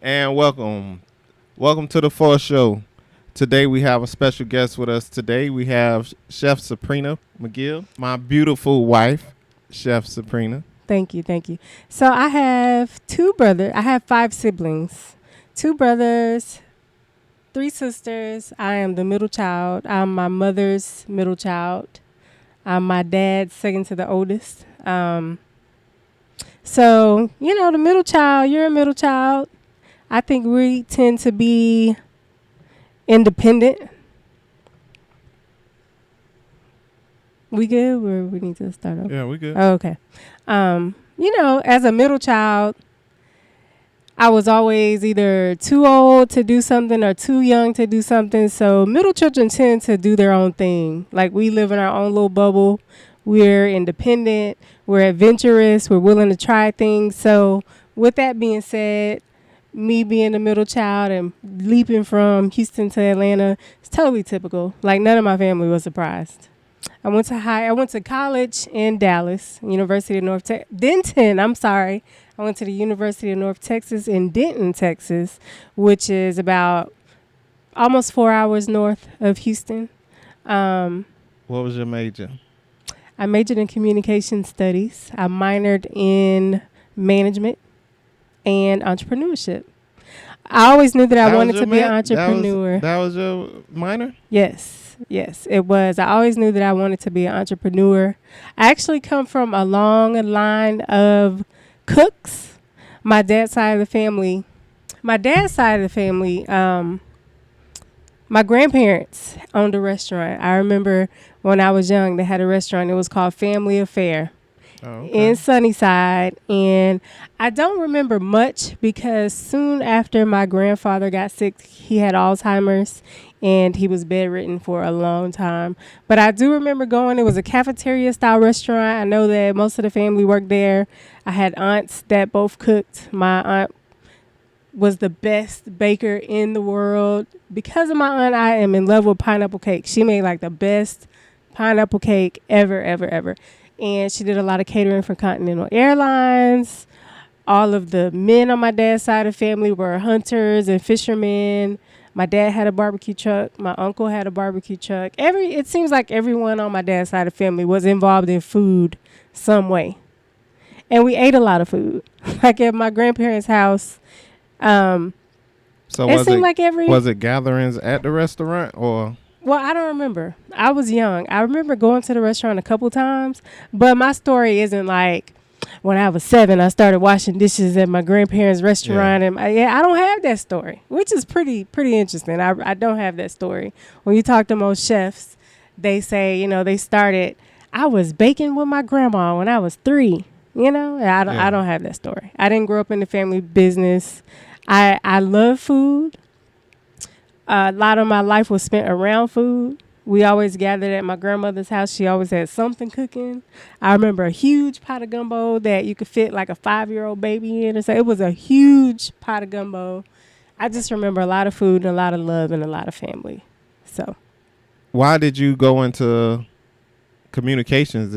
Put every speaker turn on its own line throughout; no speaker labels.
And welcome to the Full Show. Today we have a special guest with us. Today we have Chef Saprina McGill, my beautiful wife, Chef Saprina.
Thank you, thank you. So I have two brothers. I have five siblings, two brothers, three sisters. I am the middle child. I'm my mother's middle child. I'm my dad's second to the oldest. So the middle child. You're a middle child. I think we tend to be independent. We good? Or we need to start over?
Yeah, we good.
Oh, okay. As a middle child, I was always either too old to do something or too young to do something. So middle children tend to do their own thing. Like we live in our own little bubble. We're independent. We're adventurous. We're willing to try things. So with that being said, me being the middle child and leaping from Houston to Atlanta, it's totally typical. Like none of my family was surprised. I went to college in Dallas, University of Denton. I'm sorry. I went to the University of North Texas in Denton, Texas, which is about almost 4 hours north of Houston.
What was your major?
I majored in communication studies. I minored in management and entrepreneurship. I always knew that I wanted to be an entrepreneur.
That was your minor?
Yes, it was. I always knew that I wanted to be an entrepreneur. I actually come from a long line of cooks. My dad's side of the family, my grandparents owned a restaurant. I remember when I was young, they had a restaurant. It was called Family Affair. In Sunnyside, and I don't remember much because soon after my grandfather got sick, he had Alzheimer's and he was bedridden for a long time. But I do remember going. It was a cafeteria style restaurant. I know that most of the family worked there. I had aunts that both cooked. My aunt was the best baker in the world. Because of my aunt, I am in love with pineapple cake. She made like the best pineapple cake ever. And she did a lot of catering for Continental Airlines. All of the men on my dad's side of the family were hunters and fishermen. My dad had a barbecue truck. My uncle had a barbecue truck. It seems like everyone on my dad's side of the family was involved in food some way. And we ate a lot of food. Like at my grandparents' house.
So
was
it gatherings at the restaurant or?
Well, I don't remember. I was young. I remember going to the restaurant a couple times, but my story isn't like when I was 7, I started washing dishes at my grandparents' restaurant. Yeah. And I don't have that story, which is pretty interesting. I don't have that story. When you talk to most chefs, they say, they started, I was baking with my grandma when I was 3, I don't have that story. I didn't grow up in the family business. I love food. A lot of my life was spent around food. We always gathered at my grandmother's house. She always had something cooking. I remember a huge pot of gumbo that you could fit like a 5-year-old baby in. So it was a huge pot of gumbo. I just remember a lot of food and a lot of love and a lot of family. So,
why did you go into communications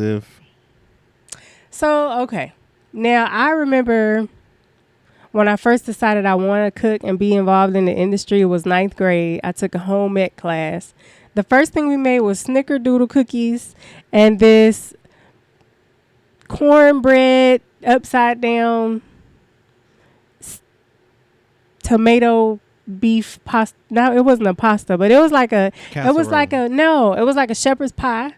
okay. Now, I remember when I first decided I wanted to cook and be involved in the industry, it was 9th grade. I took a home ec class. The first thing we made was snickerdoodle cookies and this cornbread upside down tomato beef pasta. No, it wasn't a pasta, but it was like a shepherd's pie.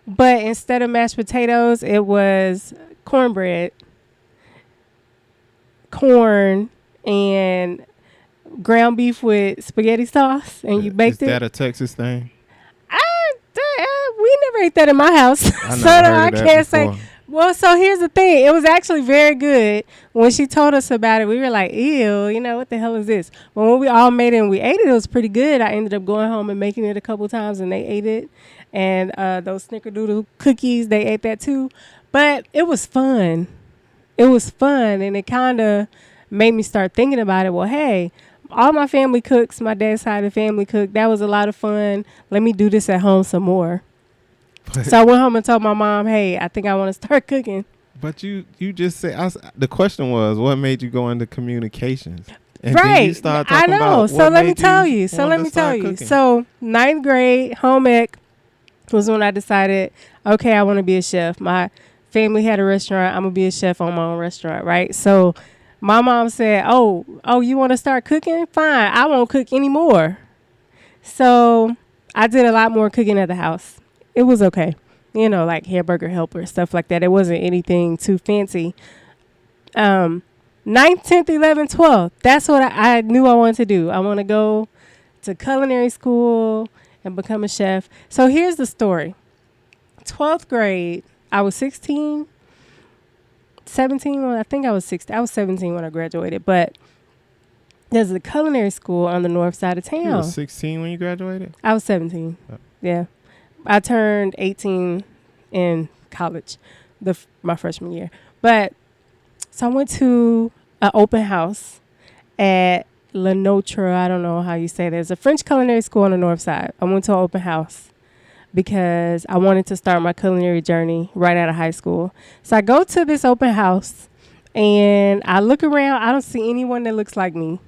But instead of mashed potatoes, it was cornbread, corn, and ground beef with spaghetti sauce, and you baked it.
Is that a Texas thing?
We never ate that in my house. I can't say. Well, so here's the thing. It was actually very good. When she told us about it, we were like, ew, what the hell is this? But when we all made it and we ate it, it was pretty good. I ended up going home and making it a couple times, and they ate it. And those snickerdoodle cookies, they ate that too. But it was fun. And it kind of made me start thinking about it. Well, hey, all my family cooks. My dad's side of the family cooked. That was a lot of fun. Let me do this at home some more. So I went home and told my mom, hey, I think I want to start cooking.
But you just said, the question was, what made you go into communications? And then you
Right.
start
I
talking
know.
about
So
what
let me
made
tell
you
you. So
want
let
to
me tell
start
you.
cooking.
So ninth grade home ec was when I decided, okay, I want to be a chef. My family had a restaurant. I'm gonna be a chef on my own restaurant, right? So my mom said, "Oh, you want to start cooking? Fine. I won't cook anymore." So I did a lot more cooking at the house. It was okay, like hamburger helper stuff like that. It wasn't anything too fancy. Um, 9th, 10th, 11th, 12th. That's what I knew I wanted to do. I want to go to culinary school and become a chef. So here's the story. 12th grade, I was 16, 17. Well, I think I was 16. I was 17 when I graduated, but there's a culinary school on the north side of town.
You were 16 when you graduated?
I was 17. Oh. Yeah. I turned 18 in college, my freshman year. But so I went to an open house at Le Notre. I don't know how you say that. It's a French culinary school on the north side. I went to an open house because I wanted to start my culinary journey right out of high school. So I go to this open house and I look around. I don't see anyone that looks like me.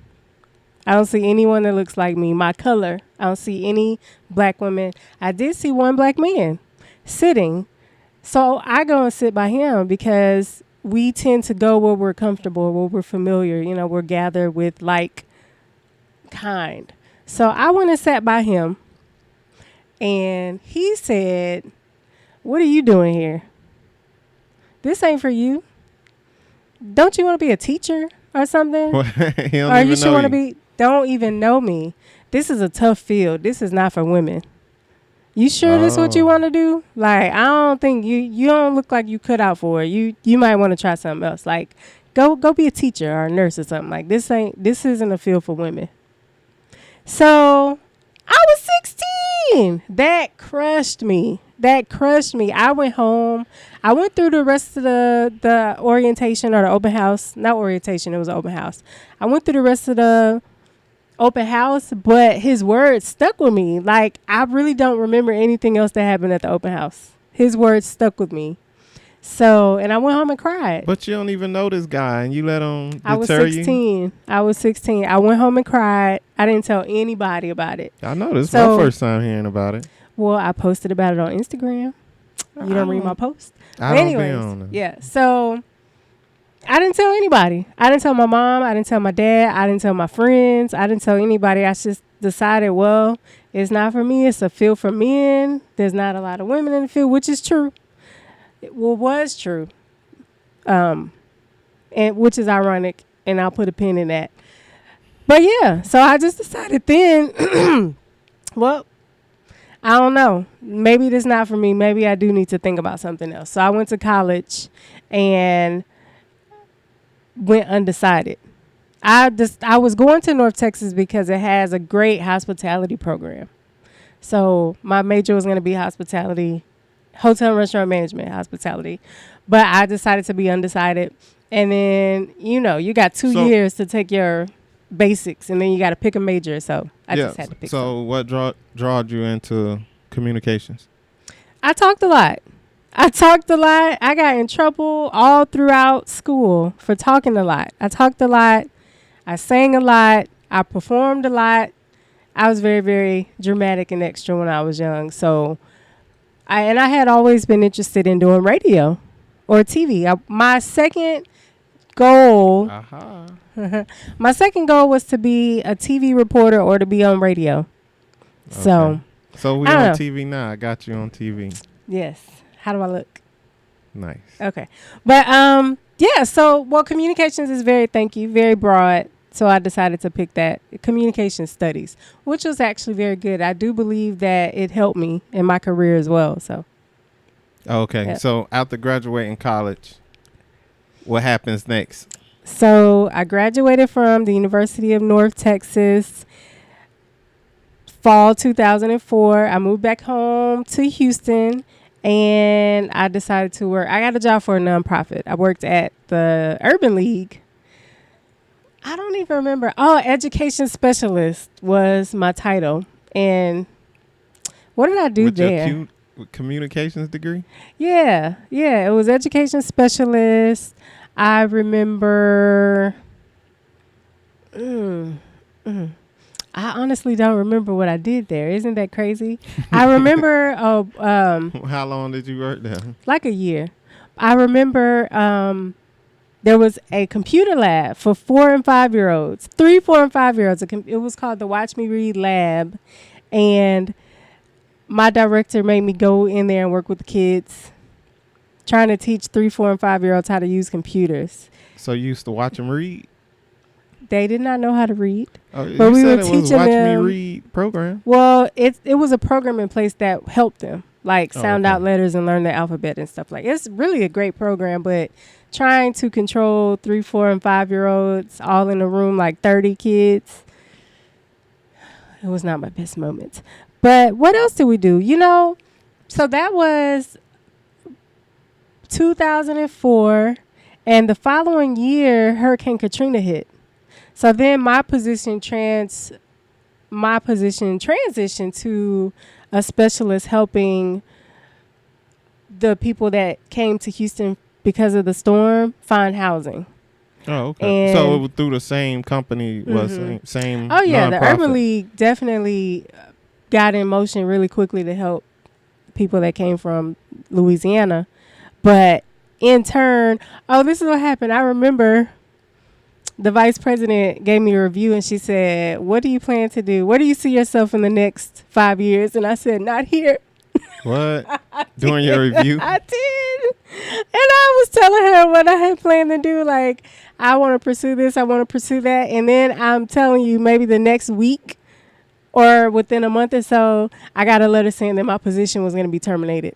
My color. I don't see any black women. I did see one black man sitting. So I go and sit by him because we tend to go where we're comfortable, where we're familiar. We're gathered with like kind. So I went and sat by him. And he said, "What are you doing here? This ain't for you. Don't you want to be a teacher or something? Or you should want to be, don't even know me. This is a tough field. This is not for women. You sure this is what you want to do? Like, I don't think you don't look like you cut out for it. You might want to try something else. Like, go be a teacher or a nurse or something. Like, this isn't a field for women." So I was 16. That crushed me. I went home. I went through the rest of the orientation or the open house. Not orientation, it was an open house. I went through the rest of the open house, but his words stuck with me. Like, I really don't remember anything else that happened at the open house. His words stuck with me. So, and I went home and cried.
But you don't even know this guy, and you let him deter you?
I was 16. I went home and cried. I didn't tell anybody about it.
I know. This is my first time hearing about it.
Well, I posted about it on Instagram. You don't read my post?
I don't be on it.
Yeah. So, I didn't tell anybody. I didn't tell my mom. I didn't tell my dad. I didn't tell my friends. I didn't tell anybody. I just decided, well, it's not for me. It's a field for men. There's not a lot of women in the field, which is true. Was true, and which is ironic, and I'll put a pin in that. But yeah, so I just decided then, well, I don't know. Maybe this is not for me. Maybe I do need to think about something else. So I went to college and went undecided. I was going to North Texas because it has a great hospitality program. So my major was going to be hospitality. Hotel and restaurant management, hospitality. But I decided to be undecided. And then, you got 2 years to take your basics, and then you got to pick a major. So I just had to pick
So what drawed you into communications?
I talked a lot. I got in trouble all throughout school for talking a lot. I talked a lot. I sang a lot. I performed a lot. I was very, very dramatic and extra when I was young. So I had always been interested in doing radio or TV. My second goal was to be a TV reporter or to be on radio. Okay.
So we on TV now. I got you on TV.
Yes. How do I look?
Nice.
Okay. But communications is very broad. So I decided to pick that, communication studies, which was actually very good. I do believe that it helped me in my career as well. So.
Okay. Yep. So after graduating college, what happens next?
So I graduated from the University of North Texas, fall 2004. I moved back home to Houston, and I decided to work. I got a job for a nonprofit. I worked at the Urban League. I don't even remember. Education specialist was my title. And what did I do there?
Your communications degree?
Yeah. It was education specialist. I remember Mm, mm. I honestly don't remember what I did there. Isn't that crazy? I remember
How long did you work there?
like a year. I remember there was a computer lab for 4 and 5-year-olds, 3, 4, and 5-year-olds. It was called the Watch Me Read Lab. And my director made me go in there and work with the kids, trying to teach 3, 4, and 5-year-olds how to use computers.
So you used to watch them read?
They did not know how to read.
Oh,
but
you
we
said
were
it
teaching
was Watch
them.
Me Read program?
Well, it was a program in place that helped them, like sound out letters and learn the alphabet and stuff like. It's really a great program, but trying to control 3, 4, and 5-year-olds all in a room, like 30 kids, it was not my best moment. But what else did we do? So that was 2004, and the following year, Hurricane Katrina hit. So then my position transitioned to a specialist helping the people that came to Houston because of the storm find housing.
Oh, okay.
And
so it was through the same company, same.
Oh yeah,
nonprofit.
the Urban League definitely got in motion really quickly to help people that came from Louisiana. But in turn, this is what happened. I remember the vice president gave me a review and she said, "What do you plan to do? Where do you see yourself in the next 5 years?" And I said, "Not here."
What? Doing your review?
I did. And I was telling her what I had planned to do. Like, I want to pursue this. I want to pursue that. And then I'm telling you, maybe the next week or within a month or so, I got a letter saying that my position was going to be terminated.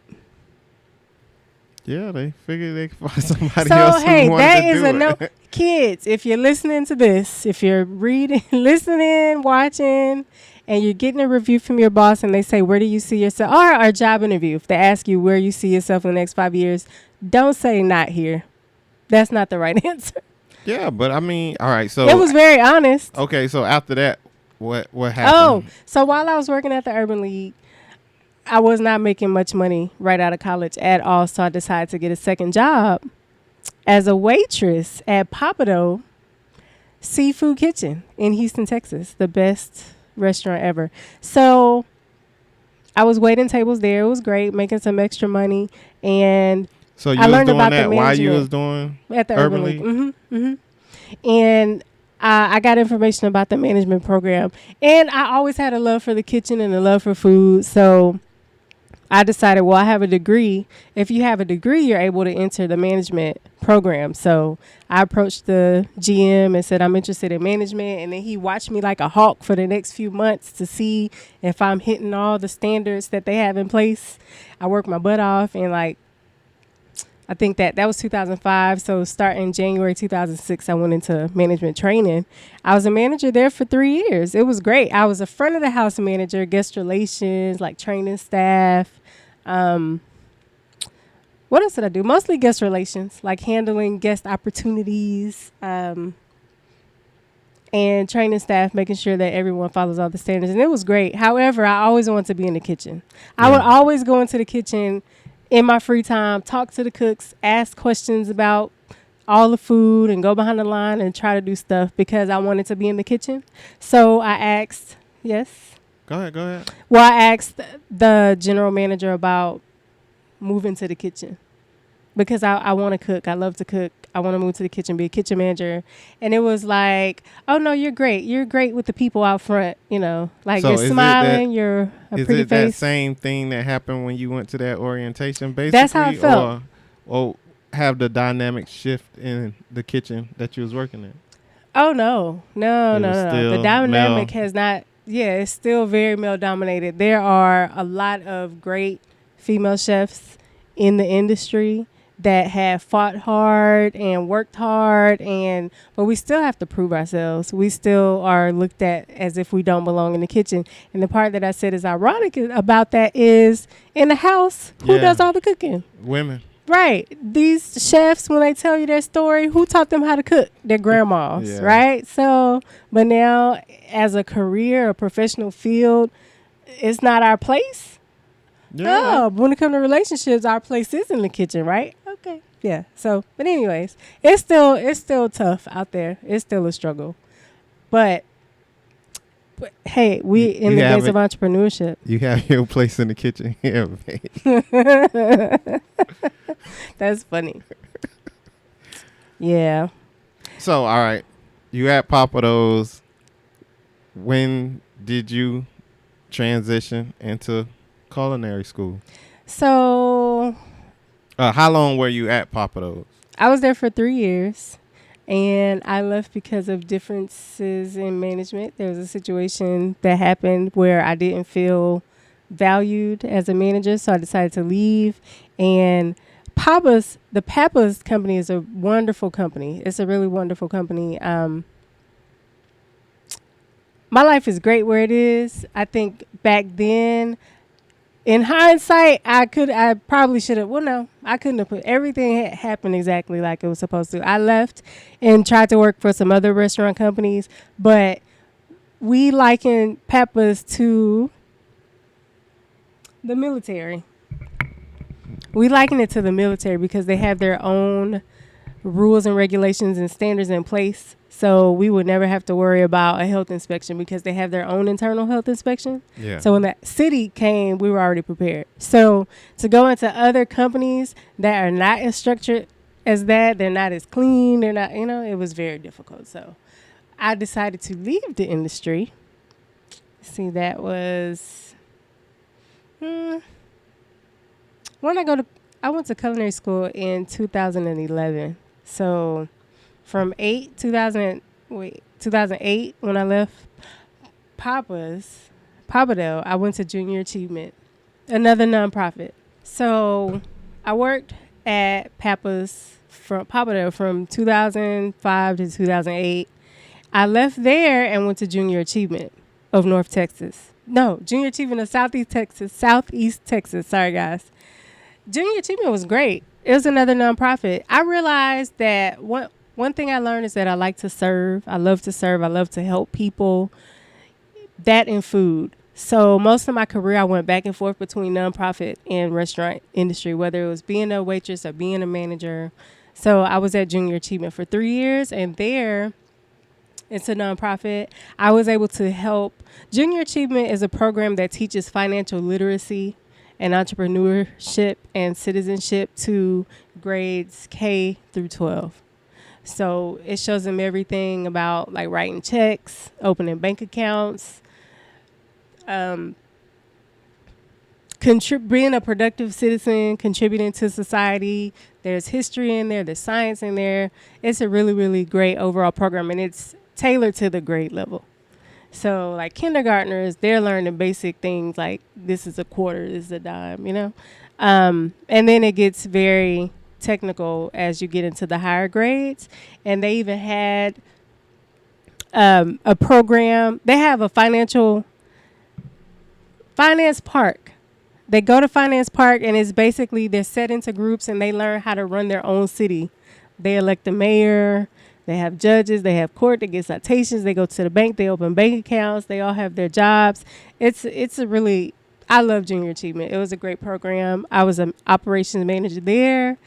Yeah, they figured they could find somebody
So,
else
hey,
who wanted
that
to
is
do
a
it.
no. Kids, if you're listening to this, if you're reading, listening, watching, and you're getting a review from your boss and they say, "Where do you see yourself?" Or a job interview, if they ask you where you see yourself in the next 5 years, don't say "not here." That's not the right answer.
Yeah, but I mean, all right. So
It was very honest.
okay. So after that, what happened?
Oh, so while I was working at the Urban League, I was not making much money right out of college at all. So I decided to get a second job as a waitress at Papado Seafood Kitchen in Houston, Texas, the best restaurant ever. So I was waiting tables there. It was great, making some extra money. And
so you
I
was
learned
doing
about
that
the
while you
management
was doing
at the
Urban
Urban League.
League?
And I got information about the management program. And I always had a love for the kitchen and a love for food. So I decided, well, I have a degree. If you have a degree, you're able to enter the management program. So I approached the GM and said, I'm interested in management. And then he watched me like a hawk for the next few months to see if I'm hitting all the standards that they have in place. I worked my butt off, and I think that was 2005. So starting January 2006, I went into management training. I was a manager there for 3 years. It was great. I was a front of the house manager, guest relations, like training staff. What else did I do? Mostly guest relations, like handling guest opportunities, and training staff, making sure that everyone follows all the standards. And it was great. However, I always wanted to be in the kitchen. I would always go into the kitchen in my free time, talk to the cooks, ask questions about all the food, and go behind the line and try to do stuff because I wanted to be in the kitchen. So I asked, yes?
Go ahead.
Well, I asked the general manager about moving to the kitchen because I want to cook. I love to cook. I want to move to the kitchen, be a kitchen manager. And it was like, oh, no, you're great. You're great with the people out front, like
So
you're smiling, you're a pretty
Is it
face.
that same thing that happened when you went to that orientation, basically?
That's how it felt.
Or have the dynamic shift in the kitchen that you was working in?
Oh, no. The dynamic
male.
has not, it's still very male dominated. There are a lot of great female chefs in the industry that have fought hard and worked hard, but we still have to prove ourselves. We still are looked at as if we don't belong in the kitchen. And the part that I said is ironic about that is in the house, who does all the cooking?
Women.
Right. These chefs, when they tell you their story, who taught them how to cook? Their grandmas, right? So, but now as a career, a professional field, it's not our place. Yeah. Oh, but when it comes to relationships, our place is in the kitchen, right? Okay. Yeah. So, but anyways, it's still tough out there. It's still a struggle. But hey, we in the days of entrepreneurship.
You have your place in the kitchen here, babe.
That's funny. Yeah.
So, all right. You at Papa Do's. When did you transition into culinary school?
So.
How long were you at Papa Do's?
I was there for 3 years. And I left because of differences in management. There was a situation that happened where I didn't feel valued as a manager, so I decided to leave. And the Papa's company is a wonderful company. It's a really wonderful company. My life is great where it is. I think back then, in hindsight, I probably should have. Well, no, I couldn't have put everything happened exactly like it was supposed to. I left and tried to work for some other restaurant companies, but we liken Papa's to the military. We liken it to the military because they have their own rules and regulations and standards in place. So we would never have to worry about a health inspection because they have their own internal health inspection.
Yeah.
So when that city came, we were already prepared. So to go into other companies that are not as structured as that, they're not as clean, they're not, it was very difficult. So I decided to leave the industry. See, that was when I went to culinary school in 2011. So from 2008 when I left Papa Dough, I went to Junior Achievement, another nonprofit. So I worked at Papa Dough from 2005 to 2008. I left there and went to Junior Achievement of North Texas. No, Junior Achievement of Southeast Texas. Sorry, guys. Junior Achievement was great. It was another nonprofit. I realized that one thing I learned is that I like to serve. I love to serve. I love to help people. That and food. So most of my career, I went back and forth between nonprofit and restaurant industry, whether it was being a waitress or being a manager. So I was at Junior Achievement for 3 years, and there, it's a nonprofit. I was able to help. Junior Achievement is a program that teaches financial literacy and entrepreneurship and citizenship to grades K through 12. So it shows them everything about like writing checks, opening bank accounts, being a productive citizen, contributing to society. There's history in there, there's science in there. It's a really, really great overall program, and it's tailored to the grade level. So like kindergartners, they're learning basic things like this is a quarter, this is a dime, and then it gets very technical as you get into the higher grades. And they even had a program. They have a finance park. They go to finance park, and it's basically they're set into groups and they learn how to run their own city. They elect the mayor. They have judges, they have court, they get citations, they go to the bank, they open bank accounts, they all have their jobs. I love Junior Achievement. It was a great program. I was an operations manager there.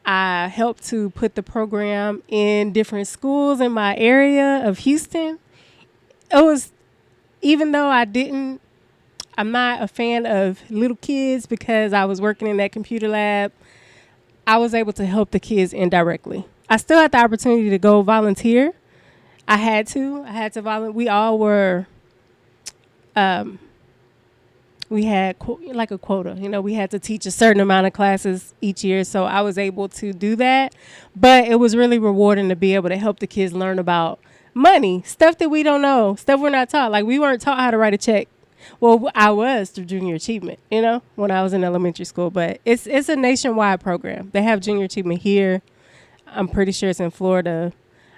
I helped to put the program in different schools in my area of Houston. It was, even though I'm not a fan of little kids because I was working in that computer lab, I was able to help the kids indirectly. I still had the opportunity to go volunteer. I had to volunteer. We all were, we had like a quota. We had to teach a certain amount of classes each year. So I was able to do that. But it was really rewarding to be able to help the kids learn about money, stuff that we don't know, stuff we're not taught. Like we weren't taught how to write a check. Well, I was through Junior Achievement, when I was in elementary school. But it's a nationwide program. They have Junior Achievement here. I'm pretty sure it's in Florida.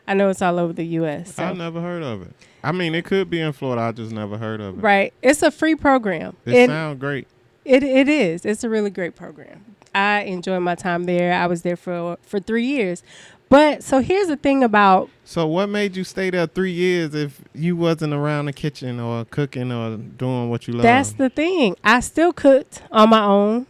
I know it's all over the U.S. So.
I've never heard of it. I mean, it could be in Florida. I just never heard of it.
Right. It's a free program.
It sounds great.
It is. It's a really great program. I enjoyed my time there. I was there for 3 years. But so here's the thing about.
So what made you stay there 3 years if you wasn't around the kitchen or cooking or doing what you love?
That's the thing. I still cooked on my own.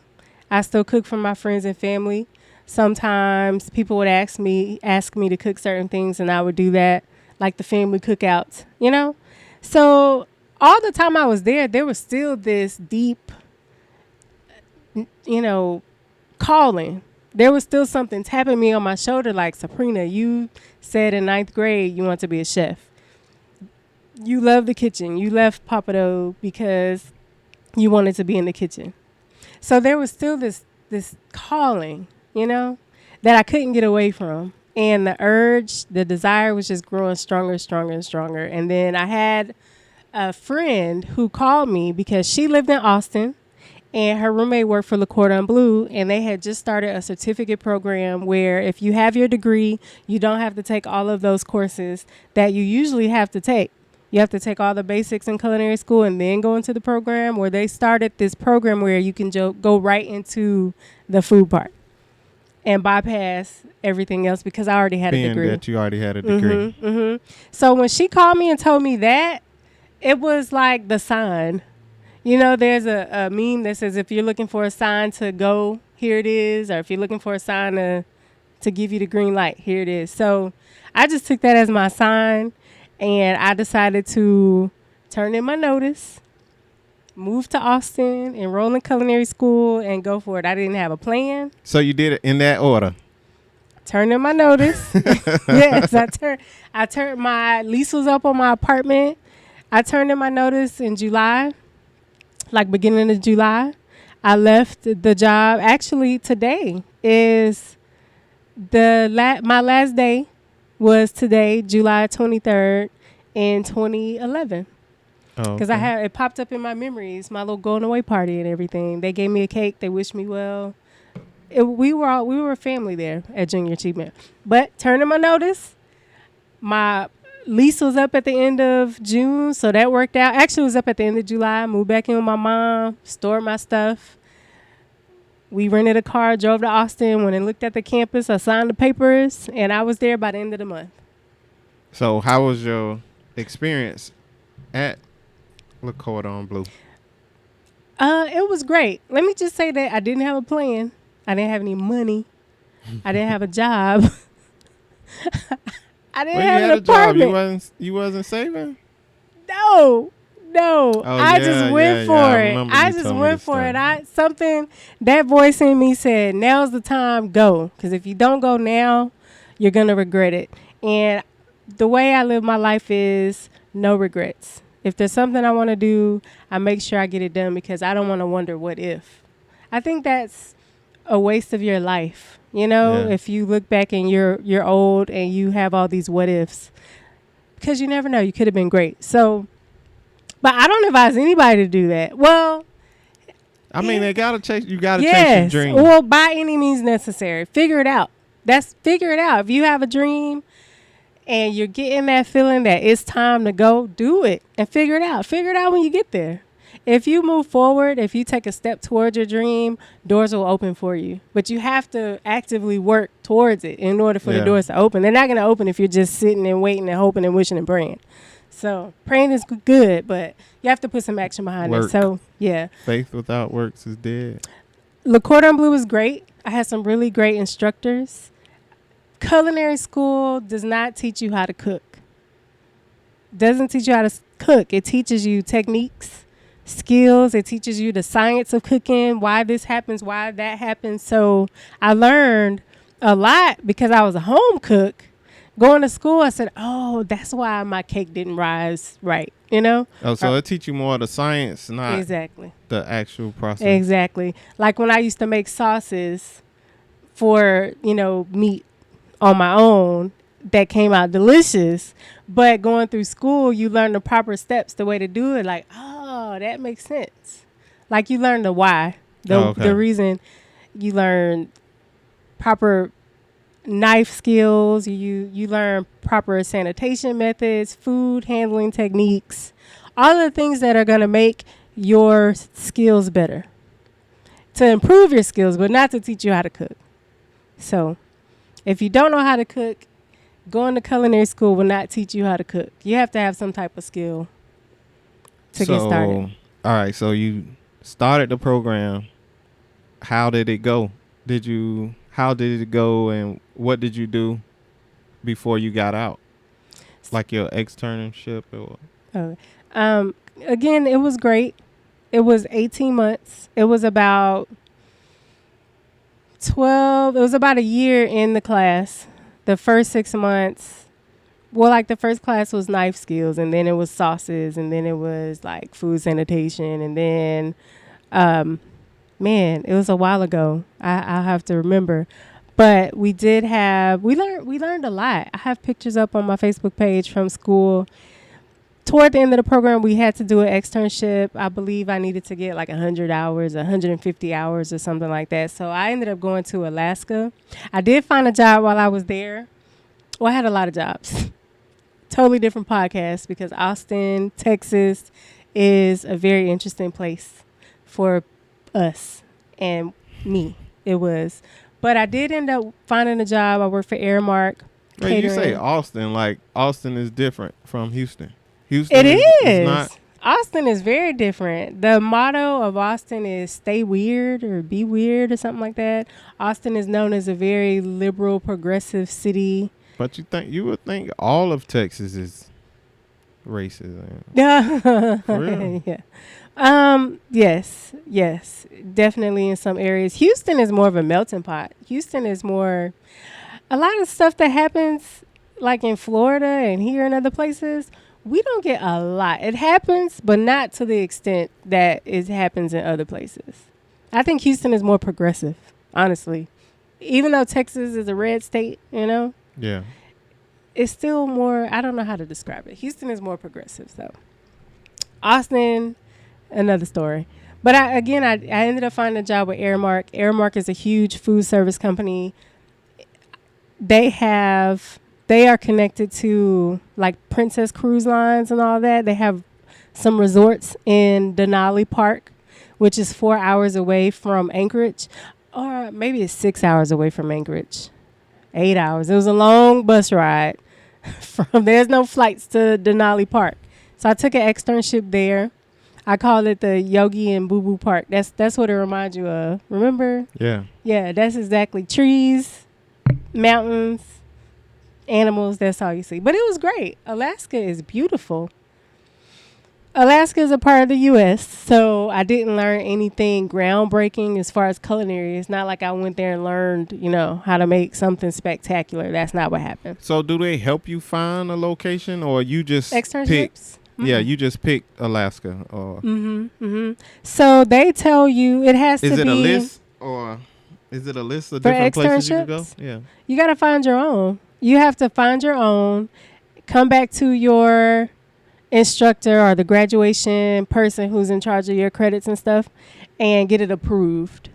I still cook for my friends and family. Sometimes people would ask me to cook certain things, and I would do that. like the family cookouts, you know? So all the time I was there was still this deep, you know, calling. There was still something tapping me on my shoulder like, Saprina, you said in ninth grade you want to be a chef. You love the kitchen. You left Papado because you wanted to be in the kitchen. So there was still this calling, you know, that I couldn't get away from. And the urge, the desire was just growing stronger, stronger, and stronger. And then I had a friend who called me because she lived in Austin and her roommate worked for Le Cordon Bleu, and they had just started a certificate program where if you have your degree, you don't have to take all of those courses that you usually have to take. You have to take all the basics in culinary school and then go into the program, where they started this program where you can go right into the food part and bypass everything else because I already had a degree.
Being that you already had a degree.
So when she called me and told me that, it was like the sign. You know, there's a meme that says if you're looking for a sign to go, here it is. Or if you're looking for a sign to give you the green light, here it is. So I just took that as my sign, and I decided to turn in my notice, move to Austin, enroll in culinary school, and go for it. I didn't have a plan.
So you did it in that order?
Turned in my notice. Yes, I turned my lease was up on my apartment. I turned in my notice in July. Like beginning of July, I left the job. Actually, today is my last day was today, July 23rd in 2011. Because it popped up in my memories, my little going away party and everything. They gave me a cake. They wished me well. We were a family there at Junior Achievement. But turning my notice, my lease was up at the end of June, so that worked out. Actually, it was up at the end of July. Moved back in with my mom, stored my stuff. We rented a car, drove to Austin, went and looked at the campus. I signed the papers, and I was there by the end of the month.
So how was your experience at Le Cordon Bleu?
It was great. Let me just say that I didn't have a plan. I didn't have any money. I didn't have a job. I didn't have an apartment.
Job. You wasn't saving?
No. I just went for it. I just went for it. That voice in me said, now's the time, go. Because if you don't go now, you're going to regret it. And the way I live my life is no regrets. If there's something I want to do, I make sure I get it done because I don't want to wonder what if. I think that's a waste of your life. You know, if you look back and you're old and you have all these what ifs, because you never know, you could have been great. So, but I don't advise anybody to do that. Well,
I mean, you gotta chase your dream.
Well, by any means necessary. Figure it out. Figure it out. If you have a dream and you're getting that feeling that it's time to go, do it and figure it out. Figure it out when you get there. If you move forward, if you take a step towards your dream, doors will open for you. But you have to actively work towards it in order for the doors to open. They're not going to open if you're just sitting and waiting and hoping and wishing and praying. So praying is good, but you have to put some action behind it. So, yeah.
Faith without works is dead.
Le Cordon Bleu was great. I had some really great instructors. Culinary school does not teach you how to cook. Doesn't teach you how to cook. It teaches you techniques, skills. It teaches you the science of cooking, why this happens, why that happens. So I learned a lot because I was a home cook. Going to school, I said, oh, that's why my cake didn't rise right, you know?
Oh, so it teach you more of the science, not
exactly
the actual process.
Exactly. Like when I used to make sauces for, meat on my own that came out delicious, but going through school, you learn the proper steps, the way to do it. Like, oh, that makes sense. Like you learn the why, the reason. You learn proper knife skills. You learn proper sanitation methods, food handling techniques, all the things that are going to make your skills better, to improve your skills, but not to teach you how to cook. So if you don't know how to cook, going to culinary school will not teach you how to cook. You have to have some type of skill to get started.
All right, so you started the program. How did it go? How did it go, and what did you do before you got out? Like your externship or?
Okay. Again, it was great. It was 18 months. It was about 12. It was about a year in the class. The first 6 months, well, like the first class was knife skills, and then it was sauces, and then it was like food sanitation, and then, man, it was a while ago. I'll have to remember. But we learned a lot. I have pictures up on my Facebook page from school. Toward the end of the program, we had to do an externship. I believe I needed to get like 100 hours, 150 hours or something like that. So I ended up going to Alaska. I did find a job while I was there. Well, I had a lot of jobs. Totally different podcast, because Austin, Texas is a very interesting place for us and me. It was. But I did end up finding a job. I worked for Airmark.
Wait, you say Austin, like Austin is different from Houston.
It is not. Austin is very different. The motto of Austin is stay weird or be weird or something like that. Austin is known as a very liberal, progressive city.
But you would think all of Texas is racist. For real?
Yeah. Yes, definitely in some areas. Houston is more of a melting pot. Houston is more, a lot of stuff that happens like in Florida and here and other places, we don't get a lot. It happens, but not to the extent that it happens in other places. I think Houston is more progressive, honestly. Even though Texas is a red state,
Yeah.
It's still more, I don't know how to describe it. Houston is more progressive, so. Austin, another story. But I ended up finding a job with Airmark. Airmark is a huge food service company. They are connected to like Princess Cruise Lines and all that. They have some resorts in Denali Park, which is 4 hours away from Anchorage, or maybe it's 6 hours away from Anchorage. 8 hours. It was a long bus ride. There's no flights to Denali Park. So I took an externship there. I call it the Yogi and Boo Boo Park. That's what it reminds you of. Remember?
Yeah.
Yeah, that's exactly. Trees, mountains, animals, that's all you see. But it was great. Alaska is beautiful. Alaska is a part of the U.S., so I didn't learn anything groundbreaking as far as culinary. It's not like I went there and learned, how to make something spectacular. That's not what happened.
So do they help you find a location, or you just
externships?
Yeah, you just pick Alaska. Or
So they tell you it has to be.
Is it a list, or is it a list of different places you can go? Yeah.
You got to find your own. You have to find your own, come back to your instructor or the graduation person who's in charge of your credits and stuff, and get it approved.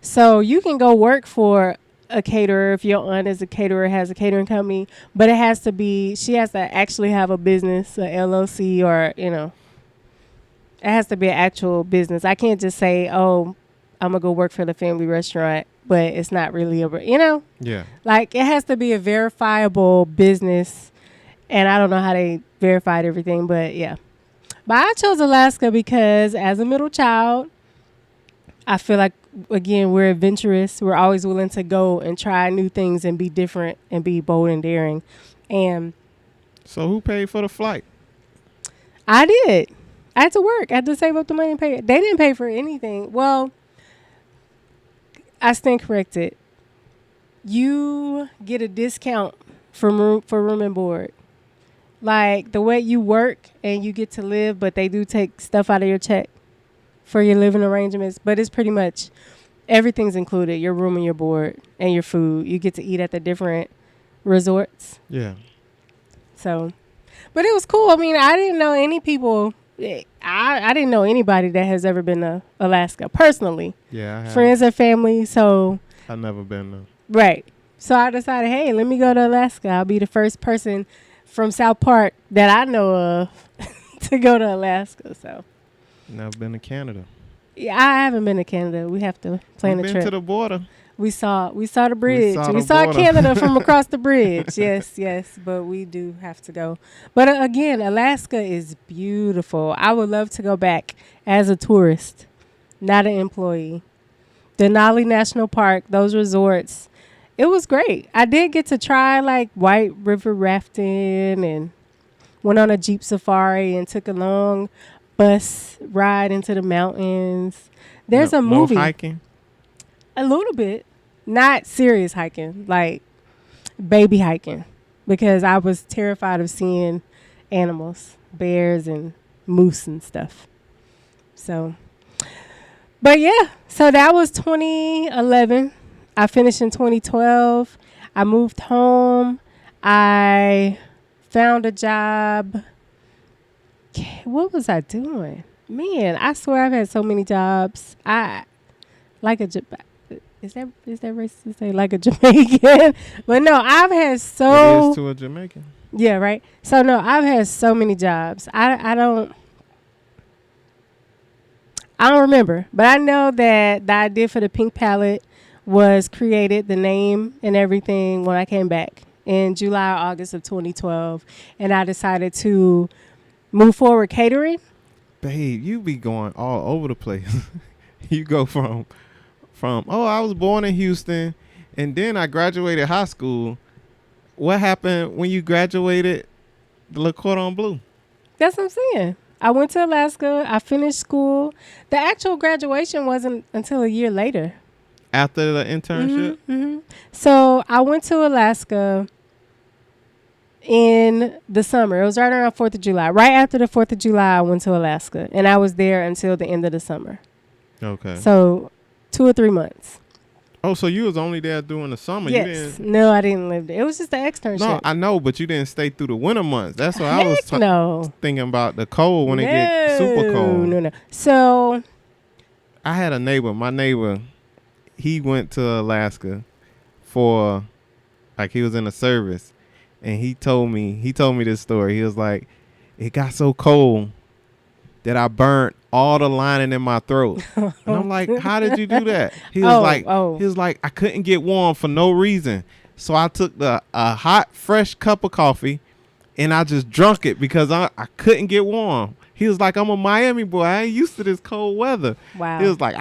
So you can go work for a caterer if your aunt is a caterer, has a catering company, but she has to actually have a business, a LLC, or, it has to be an actual business. I can't just say, oh, I'm going to go work for the family restaurant, but it's not really
Yeah.
Like, it has to be a verifiable business, and I don't know how they verified everything, but yeah. But I chose Alaska because as a middle child, I feel like, again, we're adventurous. We're always willing to go and try new things and be different and be bold and daring. And
so who paid for the flight?
I did. I had to work. I had to save up the money and pay. They didn't pay for anything. Well, I stand corrected. You get a discount for room and board. Like the way you work and you get to live, but they do take stuff out of your check for your living arrangements. But it's pretty much everything's included, your room and your board and your food. You get to eat at the different resorts.
Yeah.
So, but it was cool. I mean, I didn't know any people. I didn't know anybody that has ever been to Alaska personally.
Yeah, I have.
Friends or family. So
I've never been there.
Right. So I decided, hey, let me go to Alaska. I'll be the first person from South Park that I know of to go to Alaska. So
Never been to Canada.
Yeah, I haven't been to Canada. We have to plan a trip.
Been to the border.
We saw the bridge.
We saw
Canada from across the bridge. Yes, but we do have to go. But again, Alaska is beautiful. I would love to go back as a tourist, not an employee. Denali National Park, those resorts, it was great. I did get to try like white river rafting and went on a Jeep safari and took a long bus ride into the mountains. There's a movie.
No hiking?
A little bit. Not serious hiking, like baby hiking, because I was terrified of seeing animals, bears and moose and stuff. So, but yeah, so that was 2011. I finished in 2012. I moved home. I found a job. What was I doing? Man, I swear I've had so many jobs. I like a is that racist to say like a Jamaican? But no, I've had so.
It is to a Jamaican.
Yeah, right. So no, I've had so many jobs. I don't remember, but I know that the idea for the pink palette was created, the name and everything, when I came back in July or August of 2012, and I decided to move forward catering.
Babe, you be going all over the place. You go from I was born in Houston, and then I graduated high school. What happened when you graduated Le Cordon Bleu?
That's what I'm saying. I went to Alaska. I finished school. The actual graduation wasn't until a year later.
After the internship?
Mm-hmm. So I went to Alaska in the summer. It was right around 4th of July. Right after the 4th of July, I went to Alaska. And I was there until the end of the summer.
Okay.
So 2 or 3 months.
Oh, so you was only there during the summer?
Yes.
You didn't...
No, I didn't live there. It was just an externship.
No, I know, but you didn't stay through the winter months. That's what I was thinking about, the cold when it gets super cold.
No. So
I had a neighbor. My neighbor, he went to Alaska for, like, he was in the service, and he told me this story. He was like, it got so cold that I burnt all the lining in my throat. And I'm like, how did you do that? He was like, I couldn't get warm for no reason. So I took a hot, fresh cup of coffee and I just drunk it because I couldn't get warm. He was like, I'm a Miami boy. I ain't used to this cold weather.
Wow.
He was like,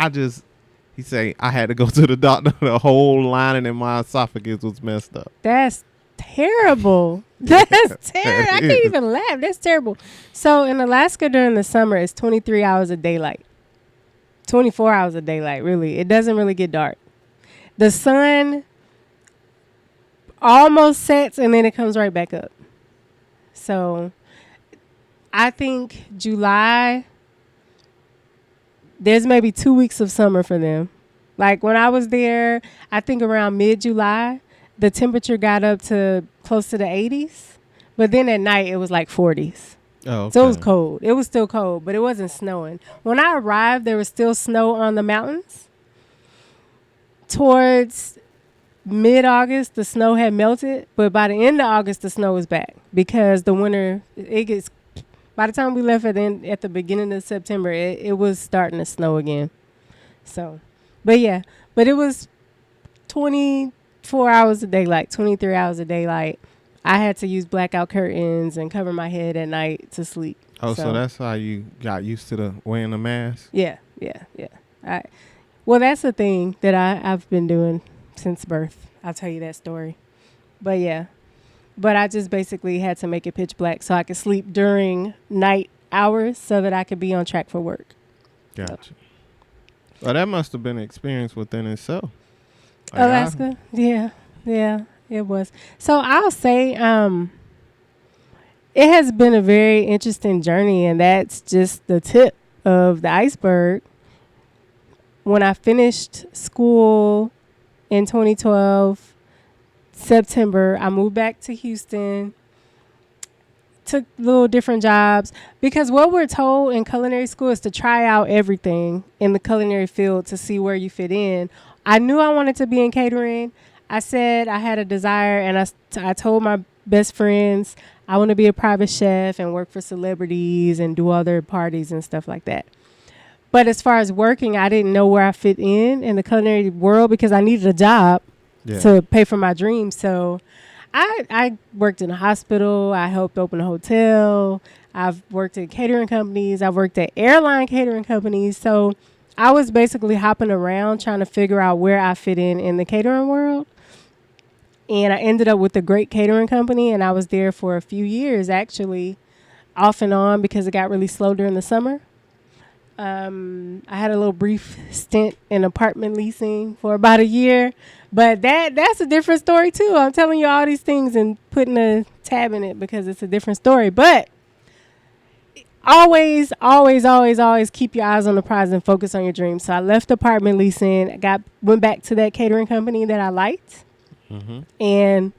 he said, I had to go to the doctor. The whole lining in my esophagus was messed up.
That's terrible. That's terrible. I can't even laugh. That's terrible. So in Alaska during the summer, it's 23 hours of daylight. 24 hours of daylight, really. It doesn't really get dark. The sun almost sets and then it comes right back up. So I think July, there's maybe 2 weeks of summer for them. Like when I was there, I think around mid-July, the temperature got up to close to the 80s, but then at night it was like 40s.
Oh, okay.
So it was cold. It was still cold, but it wasn't snowing. When I arrived, there was still snow on the mountains. Towards mid-August, the snow had melted, but by the end of August, the snow was back because the winter, it gets, by the time we left at the beginning of September, it was starting to snow again. So, but it was 24 hours a daylight, 23 hours a daylight. I had to use blackout curtains and cover my head at night to sleep.
Oh, so that's how you got used to wearing the mask?
Yeah. Well, that's the thing that I've been doing since birth. I'll tell you that story. But yeah. But I just basically had to make it pitch black so I could sleep during night hours so that I could be on track for work.
Gotcha. So. Well, that must have been an experience within itself. Like
Alaska? Yeah, it was. So I'll say it has been a very interesting journey, and that's just the tip of the iceberg. When I finished school in 2012, September, I moved back to Houston, took little different jobs, because what we're told in culinary school is to try out everything in the culinary field to see where you fit in. I knew I wanted to be in catering. I said I had a desire, and I told my best friends I want to be a private chef and work for celebrities and do other parties and stuff like that. But as far as working, I didn't know where I fit in the culinary world because I needed a job to pay for my dreams. So I worked in a hospital. I helped open a hotel. I've worked at catering companies. I've worked at airline catering companies. So I was basically hopping around trying to figure out where I fit in the catering world. And I ended up with a great catering company, and I was there for a few years, actually. off and on because it got really slow during the summer. I had a little brief stint in apartment leasing for about a year, but that's a different story too. I'm telling you all these things and putting a tab in it because it's a different story. But always, always, always, always keep your eyes on the prize and focus on your dreams. So I left apartment leasing, went back to that catering company that I liked, and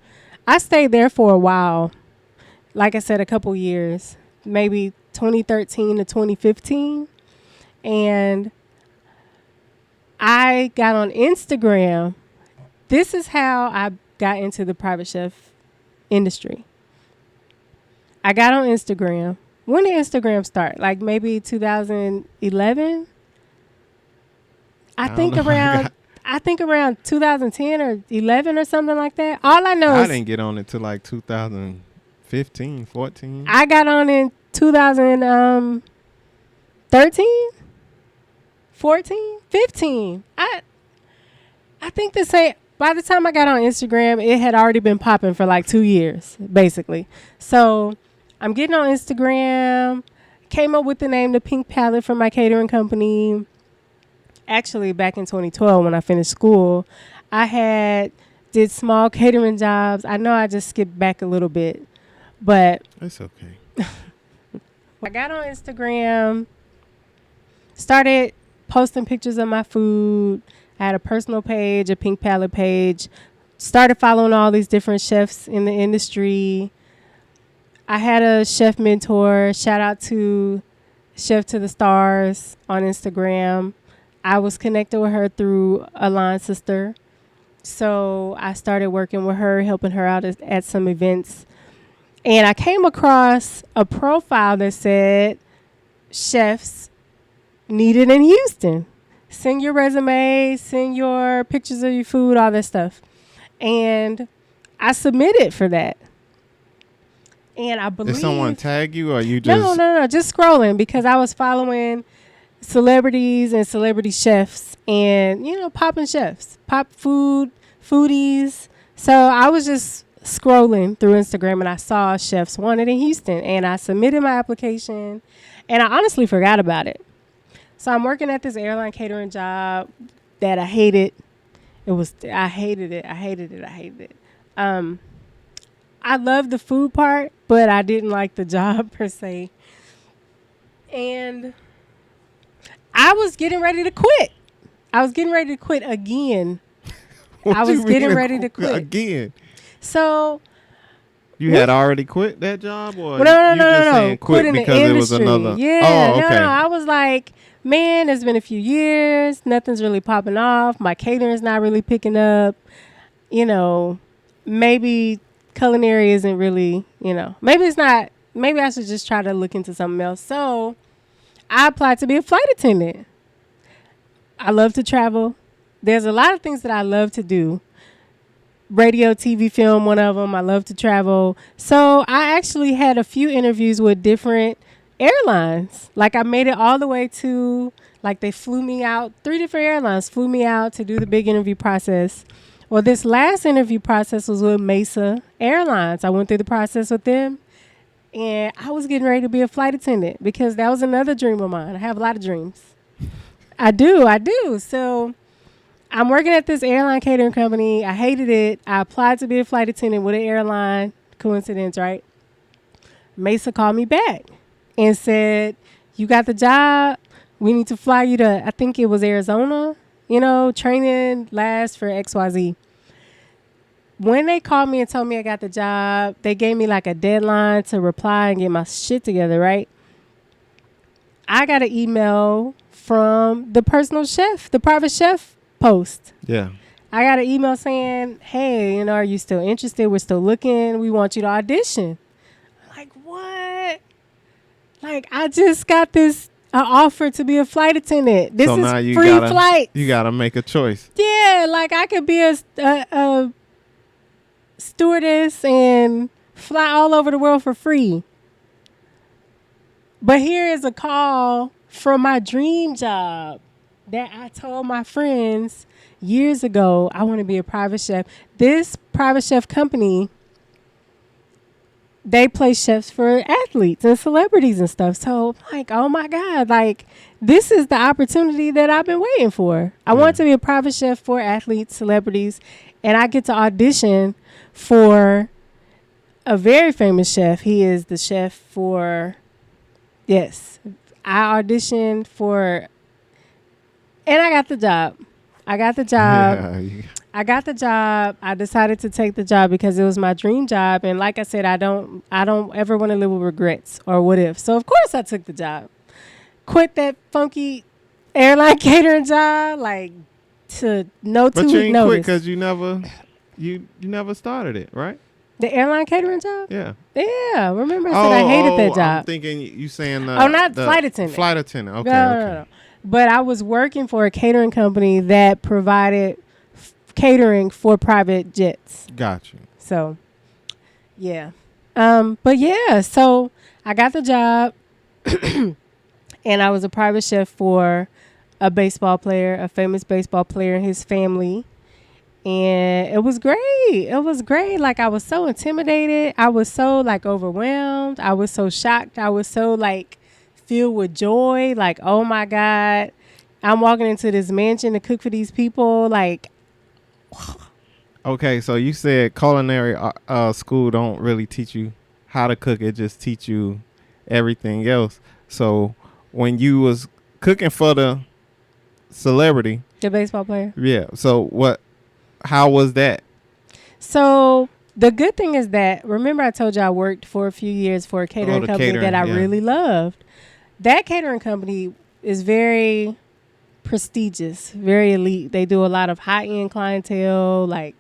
I stayed there for a while. Like I said, a couple years, maybe 2013 to 2015. And I got on Instagram. This is how I got into the private chef industry. I got on Instagram. When did Instagram start? Like maybe 2011? I think around 2010 or 11 or something like that. All I know is
I didn't get on it till like 2015, 14.
I got on in 2013, 14, 15. I think the same. By the time I got on Instagram, it had already been popping for like 2 years, basically. So I'm getting on Instagram. Came up with the name The Pink Palette for my catering company. Actually, back in 2012 when I finished school, I did small catering jobs. I know I just skipped back a little bit, but
it's okay.
I got on Instagram, started posting pictures of my food. I had a personal page, a Pink Palette page. Started following all these different chefs in the industry. I had a chef mentor. Shout out to Chef to the Stars on Instagram. I was connected with her through a line sister. So I started working with her, helping her out at some events. And I came across a profile that said chefs needed in Houston. Send your resume, send your pictures of your food, all that stuff. And I submitted for that. And I believe...
Did someone tag you or you just...
No. Just scrolling because I was following celebrities and celebrity chefs and, popping chefs, pop foodies. So I was just scrolling through Instagram and I saw chefs wanted in Houston and I submitted my application and I honestly forgot about it. So I'm working at this airline catering job that I hated. I hated it. I loved the food part, but I didn't like the job per se. And I was getting ready to quit. Again. I was getting ready to quit
again.
So
you had already quit that job, or
no.
Quit
in
because
the industry.
it was another.
Yeah,
okay.
No. I was like, man, it's been a few years. Nothing's really popping off. My catering's not really picking up. Maybe culinary isn't really. Maybe it's not. Maybe I should just try to look into something else. So I applied to be a flight attendant. I love to travel. There's a lot of things that I love to do. Radio, TV, film, one of them. I love to travel. So I actually had a few interviews with different airlines. Like I made it all the way to, they flew me out. 3 different airlines flew me out to do the big interview process. Well, this last interview process was with Mesa Airlines. I went through the process with them. And I was getting ready to be a flight attendant because that was another dream of mine. I have a lot of dreams. I do. So I'm working at this airline catering company. I hated it. I applied to be a flight attendant with an airline. Coincidence, right? Mesa called me back and said, you got the job. We need to fly you to, I think it was Arizona. Training lasts for XYZ. When they called me and told me I got the job, they gave me like a deadline to reply and get my shit together, right? I got an email from the personal chef, the private chef post.
Yeah.
I got an email saying, hey, are you still interested? We're still looking. We want you to audition. I'm like, what? I just got this offer to be a flight attendant. This is free flight.
You got to make a choice.
Yeah, I could be a stewardess and fly all over the world for free. But here is a call from my dream job that I told my friends years ago, I want to be a private chef. This private chef company they play chefs for athletes and celebrities and stuff. So I'm like, oh my God, like this is the opportunity that I've been waiting for. I want to be a private chef for athletes, celebrities, and I get to audition for a very famous chef. He is the chef for, yes, I auditioned for, and I got the job. I got the job.
Yeah.
I got the job. I decided to take the job because it was my dream job. And like I said, I don't ever want to live with regrets or what if. So of course I took the job. Quit that funky airline catering job, like to no 2 week notice. But you ain't quit
because you never started it, right?
The airline catering job?
Yeah.
Yeah. Remember I said I hated that job.
I'm thinking you saying
not flight attendant.
Flight attendant. Okay.
No. But I was working for a catering company that provided catering for private jets.
Got you.
So, yeah. But yeah, so I got the job and I was a private chef for a baseball player, a famous baseball player and his family. And it was great. It was great. Like I was so intimidated. I was so like overwhelmed. I was so shocked. I was so like filled with joy. Like, oh my God, I'm walking into this mansion to cook for these people. Like,
okay, so you said culinary school don't really teach you how to cook. It just teach you everything else. So when you was cooking for the celebrity,
the baseball player,
yeah. So how was that?
So the good thing is that, remember I told you I worked for a few years for a catering company that I really loved. That catering company is very prestigious, very elite. They do a lot of high-end clientele, like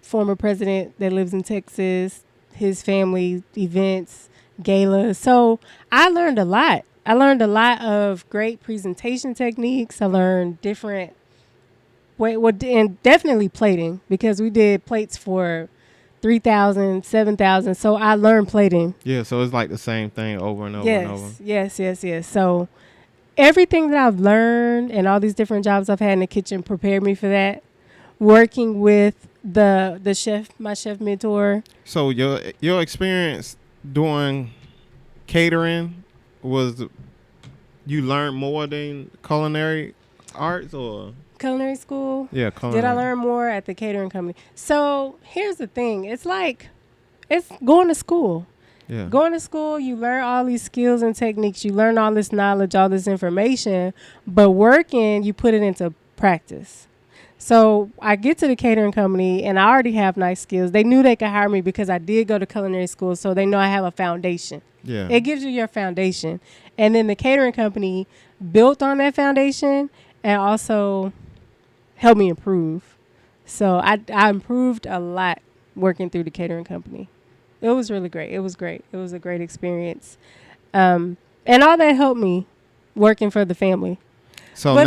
former president that lives in Texas, his family, events, galas. So I learned a lot. I learned a lot of great presentation techniques. I learned different and definitely plating, because we did plates for 3,000, 7,000. So I learned plating.
Yeah, so it's like the same thing over and over and over.
Yes. So everything that I've learned and all these different jobs I've had in the kitchen prepared me for that. Working with the chef, my chef mentor. So
your experience doing catering was, you learned more than culinary arts or?
Culinary school?
Yeah, culinary.
Did I learn more at the catering company? So here's the thing. It's like, it's going to school. Yeah. Going to school, you learn all these skills and techniques. You learn all this knowledge, all this information. But working, you put it into practice. So I get to the catering company and I already have nice skills. They knew they could hire me because I did go to culinary school. So they know I have a foundation. Yeah. It gives you your foundation. And then the catering company built on that foundation and also helped me improve. So I improved a lot working through the catering company. It was really great. It was great. It was a great experience. And all that helped me working for the family.
So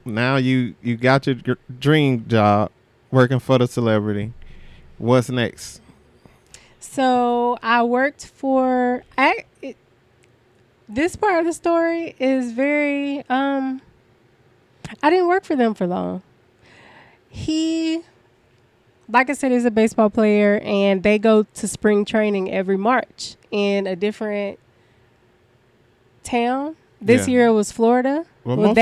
now you got your dream job working for the celebrity. What's next?
So I worked for, this part of the story is very, I didn't work for them for long. He, like I said, is a baseball player, and they go to spring training every March in a different town. This year it was Florida.
Well,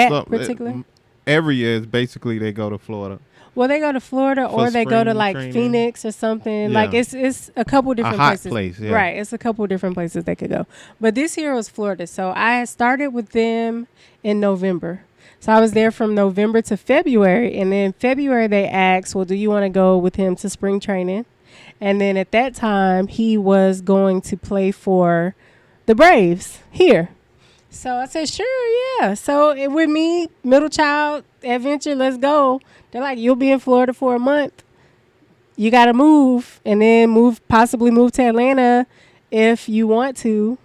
every year is basically they go to Florida.
Well, they go to Florida or they go to like training. Phoenix or something. Yeah. Like it's a couple different places.
Place, yeah.
Right. It's a couple different places they could go. But this year was Florida. So I started with them in November. So I was there from November to February. And then February they asked, well, do you want to go with him to spring training? And then at that time he was going to play for the Braves here. So I said, sure, yeah. So with me, middle child adventure, let's go. They're like, you'll be in Florida for a month. You got to move and then possibly move to Atlanta if you want to.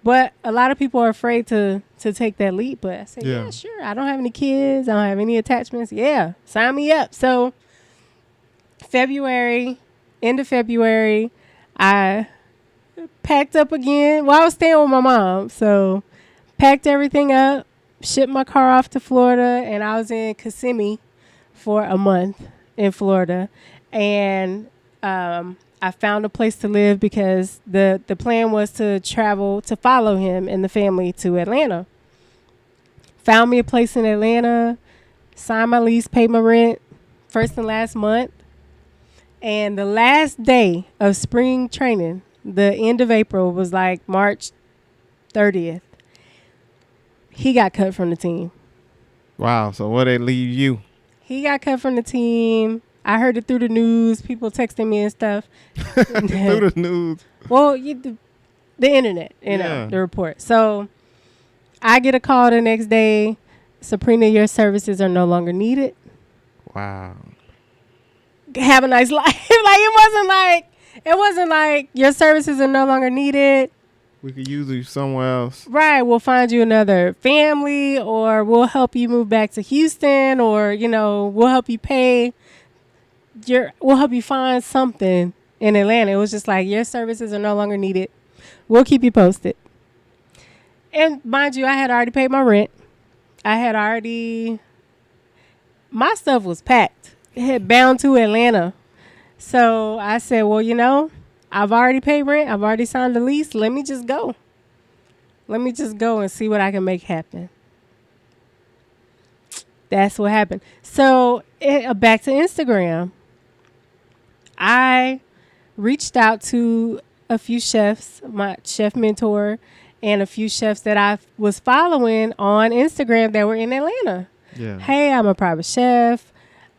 But a lot of people are afraid to take that leap. But I said, yeah, sure. I don't have any kids. I don't have any attachments. Yeah, sign me up. So end of February, I packed up again. Well, I was staying with my mom, so packed everything up, shipped my car off to Florida, and I was in Kissimmee for a month in Florida. And I found a place to live because the plan was to travel to follow him and the family to Atlanta. Found me a place in Atlanta, signed my lease, paid my rent, first and last month. And the last day of spring training, the end of April, was like March 30th. He got cut from the team.
Wow. So what they leave you?
He got cut from the team. I heard it through the news, people texting me and stuff.
Through the news.
Well, the internet, the report. So I get a call the next day. Saprina, your services are no longer needed.
Wow.
Have a nice life. It wasn't like your services are no longer needed.
We could use you somewhere else.
Right. We'll find you another family, or we'll help you move back to Houston, or, we'll help you we'll help you find something in Atlanta. It was just like, your services are no longer needed. We'll keep you posted. And mind you, I had already paid my rent. My stuff was packed. It had bound to Atlanta. So I said, well, I've already paid rent. I've already signed the lease. Let me just go. Let me just go and see what I can make happen. That's what happened. So back to Instagram. I reached out to a few chefs, my chef mentor, and a few chefs that I was following on Instagram that were in Atlanta.
Yeah.
Hey, I'm a private chef.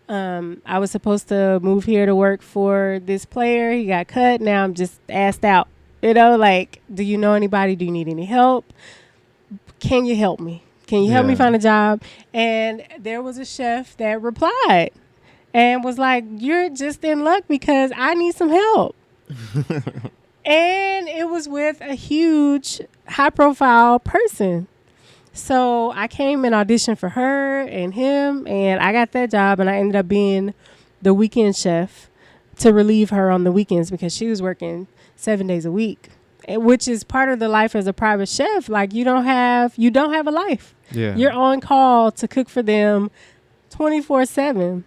I was supposed to move here to work for this player. He got cut. Now I'm just asked out. Do you know anybody? Do you need any help? Can you help me? Can you help me find a job? And there was a chef that replied and was like, you're just in luck because I need some help. And it was with a huge high profile person. So I came and auditioned for her and him, and I got that job, and I ended up being the weekend chef to relieve her on the weekends because she was working 7 days a week, which is part of the life as a private chef. Like, you don't have a life.
Yeah.
You're on call to cook for them 24/7.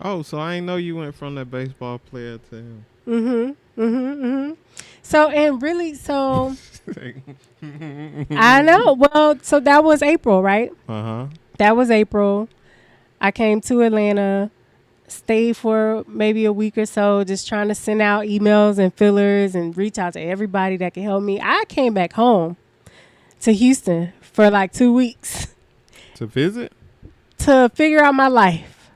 Oh, so I didn't know you went from that baseball player to him.
So I know. Well, so that was April, right?
Uh-huh.
That was April. I came to Atlanta, stayed for maybe a week or so, just trying to send out emails and fillers and reach out to everybody that could help me. I came back home to Houston for like 2 weeks.
To visit?
To figure out my life.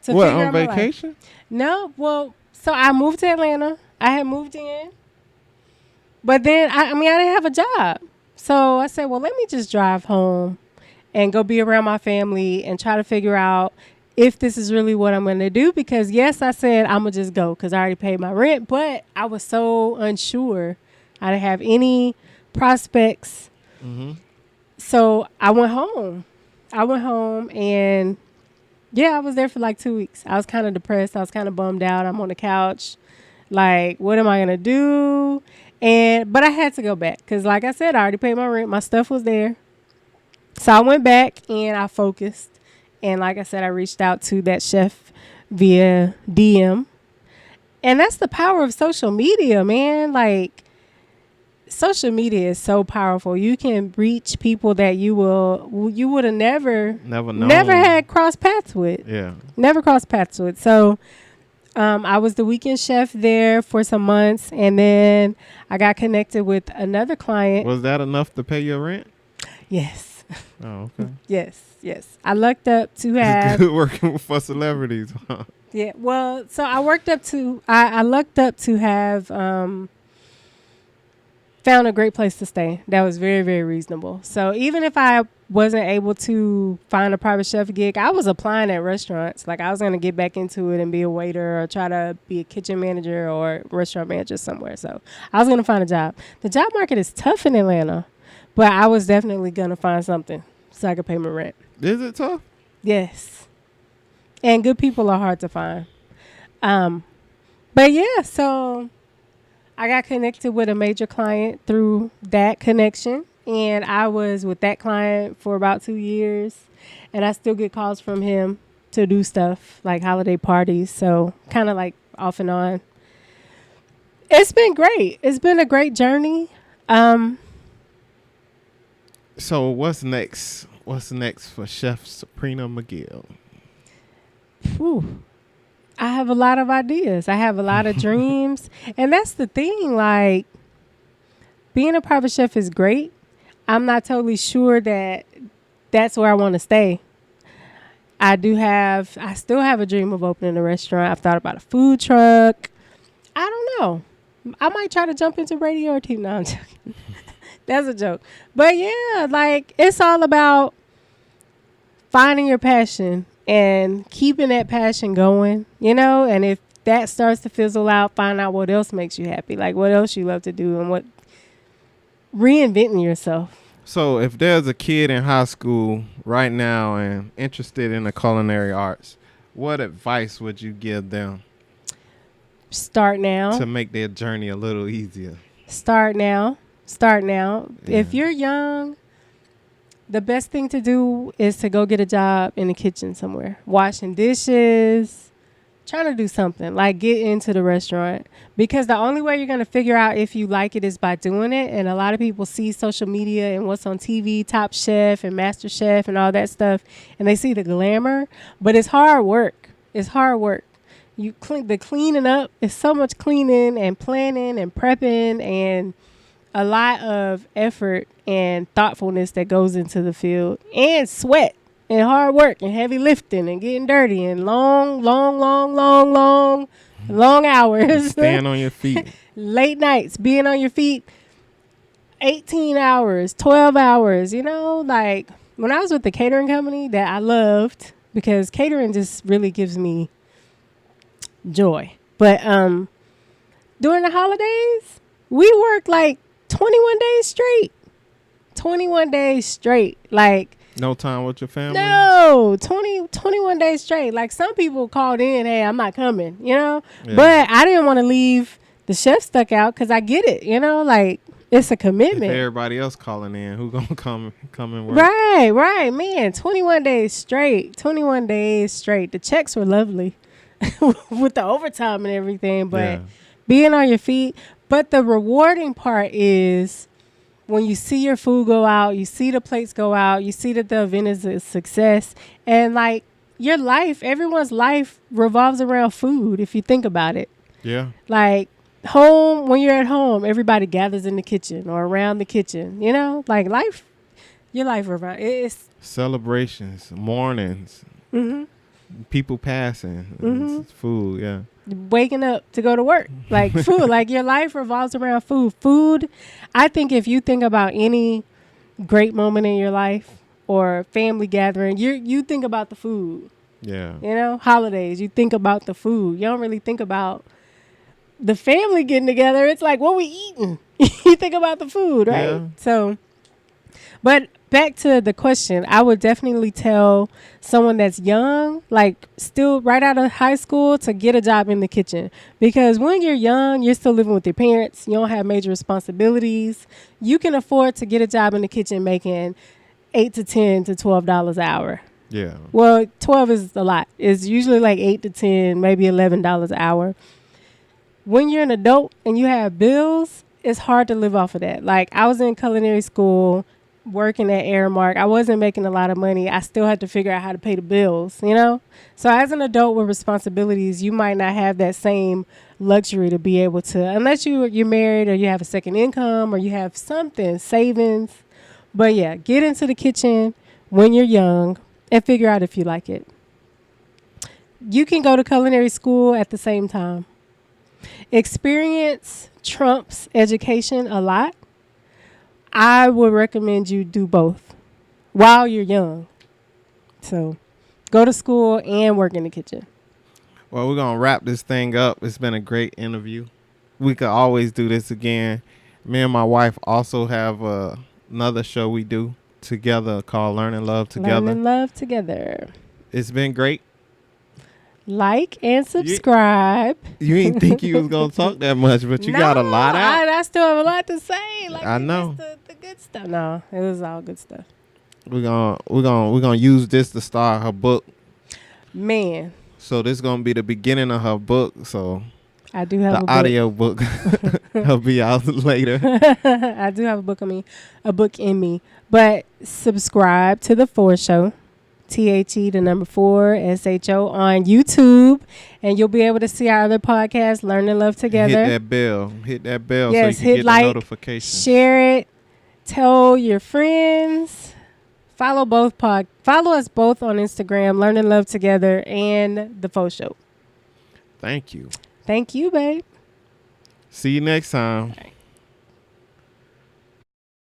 What, on vacation?
No, well, so I moved to Atlanta. I had moved in. But then, I didn't have a job. So I said, well, let me just drive home and go be around my family and try to figure out if this is really what I'm going to do. Because, yes, I said I'm going to just go because I already paid my rent. But I was so unsure. I didn't have any prospects.
Mm-hmm.
So I went home. And, yeah, I was there for like 2 weeks. I was kind of depressed. I was kind of bummed out. I'm on the couch. Like, what am I going to do? But I had to go back because, like I said, I already paid my rent. My stuff was there. So I went back and I focused. And like I said, I reached out to that chef via DM. And that's the power of social media, man. Like, social media is so powerful. You can reach people that you would have never had cross paths with.
Yeah.
Never crossed paths with. So I was the weekend chef there for some months, and then I got connected with another client.
Was that enough to pay your rent?
Yes.
Oh, okay.
Yes. I lucked up to have
good working for celebrities. Huh?
Yeah. Well, so I lucked up to have found a great place to stay. That was very, very reasonable. So even if I wasn't able to find a private chef gig, I was applying at restaurants. Like, I was going to get back into it and be a waiter or try to be a kitchen manager or restaurant manager somewhere. So I was going to find a job. The job market is tough in Atlanta, but I was definitely going to find something so I could pay my rent.
Is it tough?
Yes. And good people are hard to find. But yeah, so I got connected with a major client through that connection. And I was with that client for about 2 years. And I still get calls from him to do stuff like holiday parties. So kind of like off and on. It's been great. It's been a great journey.
So what's next? What's next for Chef Saprina McGill?
Whew. I have a lot of ideas. I have a lot of dreams. And that's the thing. Like, being a private chef is great. I'm not totally sure that that's where I want to stay. I still have a dream of opening a restaurant. I've thought about a food truck. I don't know. I might try to jump into radio or TV. No, I'm joking. That's a joke. But yeah, like, it's all about finding your passion and keeping that passion going, and if that starts to fizzle out, find out what else makes you happy, like what else you love to do, and reinventing yourself.
So if there's a kid in high school right now and interested in the culinary arts, what advice would you give them?
Start now.
To make their journey a little easier.
Start now.
Yeah.
If you're young, the best thing to do is to go get a job in the kitchen somewhere, washing dishes, trying to do something, like get into the restaurant, because the only way you're going to figure out if you like it is by doing it. And a lot of people see social media and what's on TV, Top Chef and Master Chef and all that stuff, and they see the glamour, but it's hard work. It's hard work. The cleaning up is so much cleaning and planning and prepping and a lot of effort and thoughtfulness that goes into the field, and sweat and hard work and heavy lifting and getting dirty and long hours.
Staying on your feet.
Late nights, being on your feet 18 hours, 12 hours, like when I was with the catering company that I loved, because catering just really gives me joy. But during the holidays, we worked like 21 days straight. 21 days straight. Like,
no time with your family?
No, 21 days straight. Like, some people called in, hey, I'm not coming, Yeah. But I didn't want to leave the chef stuck out, because I get it, like, it's a commitment.
If everybody else calling in, who gonna come and work?
Right, man. 21 days straight. 21 days straight. The checks were lovely with the overtime and everything, but being on your feet. But the rewarding part is when you see your food go out, you see the plates go out, you see that the event is a success. And, like, your life, everyone's life revolves around food, if you think about it.
Yeah.
Like, when you're at home, everybody gathers in the kitchen or around the kitchen, Like, your life revolves. It's
celebrations, mornings, people passing, food, yeah.
Waking up to go to work, like food, like your life revolves around food. I think if you think about any great moment in your life or family gathering, you think about the food. Holidays, you think about the food. You don't really think about the family getting together. It's like, what we eating? You think about the food, right? So, but back to the question, I would definitely tell someone that's young, like still right out of high school, to get a job in the kitchen. Because when you're young, you're still living with your parents. You don't have major responsibilities. You can afford to get a job in the kitchen making $8 to $10 to $12 an hour.
Yeah.
Well, 12 is a lot. It's usually like 8 to 10, maybe $11 an hour. When you're an adult and you have bills, it's hard to live off of that. Like, I was in culinary school, working at Aramark. I wasn't making a lot of money. I still had to figure out how to pay the bills, So as an adult with responsibilities, you might not have that same luxury to be able to, unless you're married or you have a second income or you have something, savings. But yeah, get into the kitchen when you're young and figure out if you like it. You can go to culinary school at the same time. Experience trumps education a lot. I would recommend you do both while you're young. So go to school and work in the kitchen.
Well, we're going to wrap this thing up. It's been a great interview. We could always do this again. Me and my wife also have another show we do together called Learn and Love Together.
Learn and Love Together.
It's been great.
Like and subscribe.
You didn't think you was going to talk that much, but you got a lot out.
I still have a lot to say. Like,
I know.
The good stuff. No, it was all good stuff.
We're gonna use this to start her book.
Man,
So this is gonna be the beginning of her book. So
I do have
the audio book will be out later.
I do have a book in me. But subscribe to the 4 Show, THE the number 4 SHO on YouTube, and you'll be able to see our other podcasts, Learn and Love Together.
Hit that bell,
yes,
so you can get
like,
the notifications.
Share it, tell your friends. Follow us both on Instagram, Learn and Love Together, and the 4 Show.
Thank you.
Thank you, babe.
See you next time.